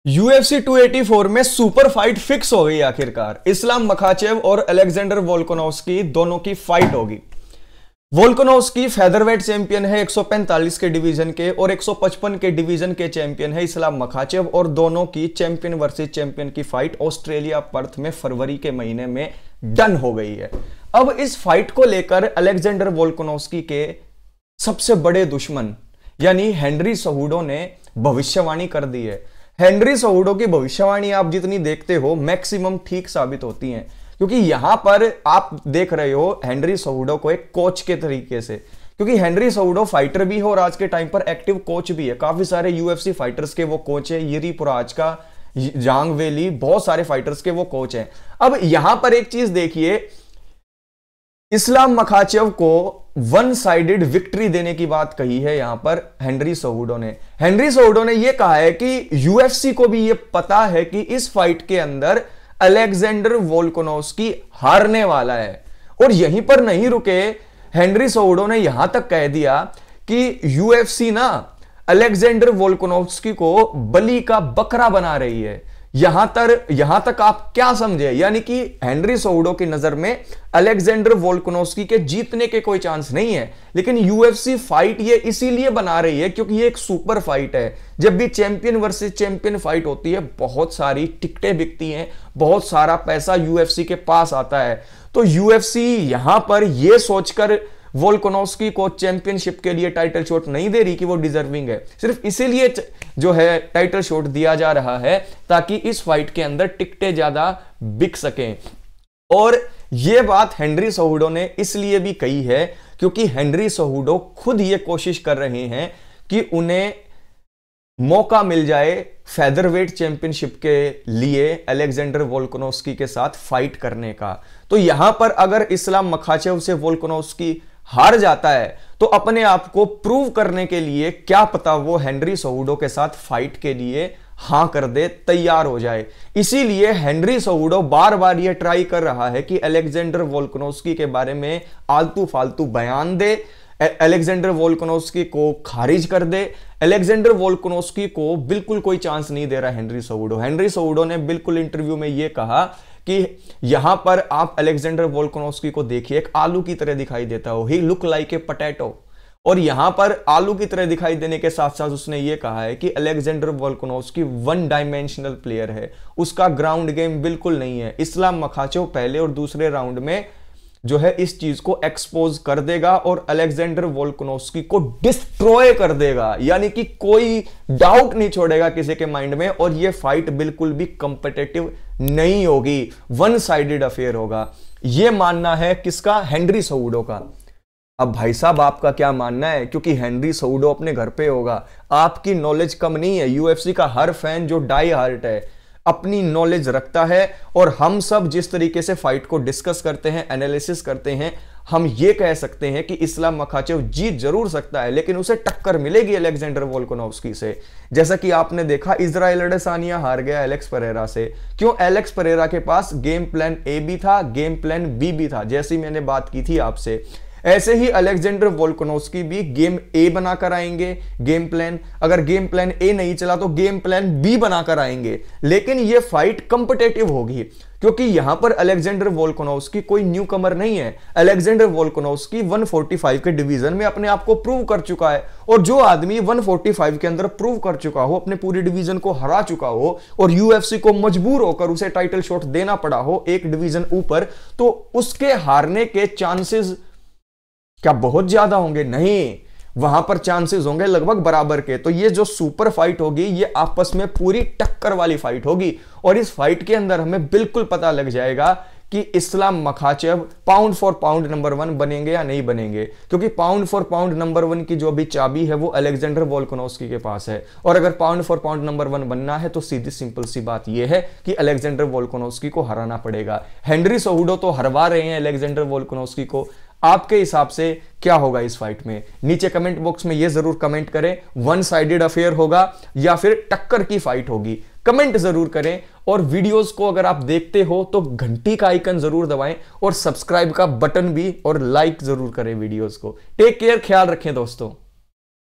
UFC 284 में super fight fix हो गई आखिरकार। इस्लाम मखाचेव और अलेक्जेंडर वोल्कानोव्स्की दोनों की फाइट होगी। वोल्कानोव्स्की फेदरवेट चैंपियन है 145 के डिवीजन के और 155 के डिवीजन के चैंपियन है इस्लाम मखाचेव, और दोनों की चैंपियन वर्सेस चैंपियन की फाइट ऑस्ट्रेलिया पर्थ में फरवरी के महीने में डन हो गई है। अब इस फाइट को लेकर अलेक्जेंडर वोल्कानोव्स्की के सबसे बड़े दुश्मन यानी हेनरी सेहूडो ने भविष्यवाणी कर दी है। हेनरी सेहूडो की भविष्यवाणी आप जितनी देखते हो मैक्सिमम ठीक साबित होती हैं, क्योंकि यहां पर आप देख रहे हो हेनरी सेहूडो को एक कोच के तरीके से, क्योंकि हेनरी सेहूडो फाइटर भी है और आज के टाइम पर एक्टिव कोच भी है। काफी सारे यूएफसी फाइटर्स के वो कोच है, यिरी पुराचका, जांग वेली, बहुत सारे फाइटर्स के वो कोच हैं। अब यहां पर एक चीज देखिए, इस्लाम मखाचेव को वन साइडेड विक्ट्री देने की बात कही है यहां पर हेनरी सेहूडो ने। हेनरी सेहूडो ने यह कहा है कि यूएफसी को भी यह पता है कि इस फाइट के अंदर अलेक्जेंडर वोल्कानोव्स्की हारने वाला है। और यहीं पर नहीं रुके, हेनरी सेहूडो ने यहां तक कह दिया कि यूएफसी ना अलेक्जेंडर वोल्कानोव्स्की को बलि का बकरा बना रही है। यहां तक आप क्या समझे, यानी कि हेनरी सेहूडो की नजर में अलेक्जेंडर वोल्कानोव्स्की के जीतने के कोई चांस नहीं है, लेकिन यूएफसी फाइट ये इसीलिए बना रही है क्योंकि ये एक सुपर फाइट है। जब भी चैंपियन वर्सेस चैंपियन फाइट होती है बहुत सारी टिकटें बिकती हैं, बहुत सारा पैसा यूएफसी के पास आता है। तो यूएफसी यहां पर यह सोचकर वोल्कानोव्स्की को चैंपियनशिप के लिए टाइटल शॉट नहीं दे रही कि वो डिजर्विंग है, सिर्फ इसीलिए जो है टाइटल शॉट दिया जा रहा है ताकि इस फाइट के अंदर टिकटें ज्यादा बिक सकें। और यह बात हेनरी सेहूडो ने इसलिए भी कही है क्योंकि हेनरी सेहूडो खुद ये कोशिश कर रहे हैं कि उन्हें मौका मिल जाए फेदरवेट चैंपियनशिप के लिए अलेक्जेंडर वोल्कानोव्स्की के साथ फाइट करने का। तो यहां पर अगर इस्लाम मखाचेव से वोल्कानोव्स्की हार जाता है तो अपने आप को प्रूव करने के लिए क्या पता वो हेनरी सेहूडो के साथ फाइट के लिए हां कर दे, तैयार हो जाए। इसीलिए हेनरी सेहूडो बार बार ये ट्राई कर रहा है कि अलेक्जेंडर वोल्कानोव्स्की के बारे में आलतू फालतू बयान दे, अलेक्जेंडर वोल्कानोव्स्की को खारिज कर दे। अलेक्जेंडर वोल्कानोव्स्की को बिल्कुल कोई चांस नहीं दे रहा हेनरी सेहूडो। हेनरी सेहूडो ने बिल्कुल इंटरव्यू में यह कहा कि यहां पर आप अलेक्जेंडर वोल्कानोव्स्की को देखिए, एक आलू की तरह दिखाई देता हो, ही लुक लाइक ए पोटैटो। और यहां पर आलू की तरह दिखाई देने के साथ साथ उसने यह कहा है कि Alexander Volkanovski one dimensional player है, उसका ग्राउंड गेम बिल्कुल नहीं है। इस्लाम मखाचेव पहले और दूसरे राउंड में जो है इस चीज को एक्सपोज कर देगा और अलेक्जेंडर वोल्कानोव्स्की को डिस्ट्रॉय कर देगा, यानी कि कोई डाउट नहीं छोड़ेगा किसी के माइंड में। और ये फाइट बिल्कुल भी कंपिटिटिव नहीं होगी, वन साइडेड अफेयर होगा। यह मानना है किसका? हेनरी सेहूडो का। अब भाई साहब आपका क्या मानना है? क्योंकि हेनरी सेहूडो अपने घर पे होगा, आपकी नॉलेज कम नहीं है। यूएफसी का हर फैन जो डाई हार्ट है अपनी नॉलेज रखता है, और हम सब जिस तरीके से फाइट को डिस्कस करते हैं, एनालिसिस करते हैं, हम ये कह सकते हैं कि इस्लाम मखाचेव जीत जरूर सकता है, लेकिन उसे टक्कर मिलेगी अलेक्जेंडर वोल्कानोव्स्की से। जैसा कि आपने देखा इजराइल अडेसानिया हार गया एलेक्स परेरा से। क्यों? एलेक्स परेरा के पास गेम प्लान ए भी था, गेम प्लान बी भी था, जैसी मैंने बात की थी आपसे। ऐसे ही अलेक्जेंडर वोल्कानोव्स्की भी गेम ए बनाकर आएंगे, गेम प्लान, अगर गेम प्लान ए नहीं चला तो गेम प्लान बी बनाकर आएंगे। लेकिन यह फाइट कंपिटिटिव होगी क्योंकि यहां पर अलेक्जेंडर वोल्कानोव्स्की कोई न्यू कमर नहीं है। अलेक्जेंडर वोल्कानोव्स्की 145 के डिवीजन में अपने आप को प्रूव कर चुका है, और जो आदमी 145 के अंदर प्रूव कर चुका हो, अपने पूरी डिवीजन को हरा चुका हो, और यूएफसी को मजबूर होकर उसे टाइटल शॉट देना पड़ा हो एक डिवीजन ऊपर, तो उसके हारने के चांसेस क्या बहुत ज्यादा होंगे? नहीं, वहां पर चांसेस होंगे लगभग बराबर के। तो ये जो सुपर फाइट होगी ये आपस में पूरी टक्कर वाली फाइट होगी, और इस फाइट के अंदर हमें बिल्कुल पता लग जाएगा कि Islam Makhachev pound for pound number 1 बनेंगे या नहीं बनेंगे, क्योंकि पाउंड फॉर पाउंड नंबर 1 की जो भी चाबी है वो अलेक्जेंडर वोल्कानोव्स्की के पास है। और अगर पाउंड फॉर पाउंड नंबर 1 बनना है तो सीधी सिंपल सी बात यह है कि अलेक्जेंडर वोल्कानोव्स्की को हराना पड़ेगा। हेनरी सेहूडो तो हरवा रहे हैं अलेक्जेंडर वोल्कानोव्स्की को। आपके हिसाब से क्या होगा इस फाइट में? नीचे कमेंट बॉक्स में यह जरूर कमेंट करें, वन साइडेड अफेयर होगा या फिर टक्कर की फाइट होगी, कमेंट जरूर करें। और वीडियोस को अगर आप देखते हो तो घंटी का आइकन जरूर दबाएं और सब्सक्राइब का बटन भी, और लाइक जरूर करें वीडियोस को। टेक केयर, ख्याल रखें दोस्तों।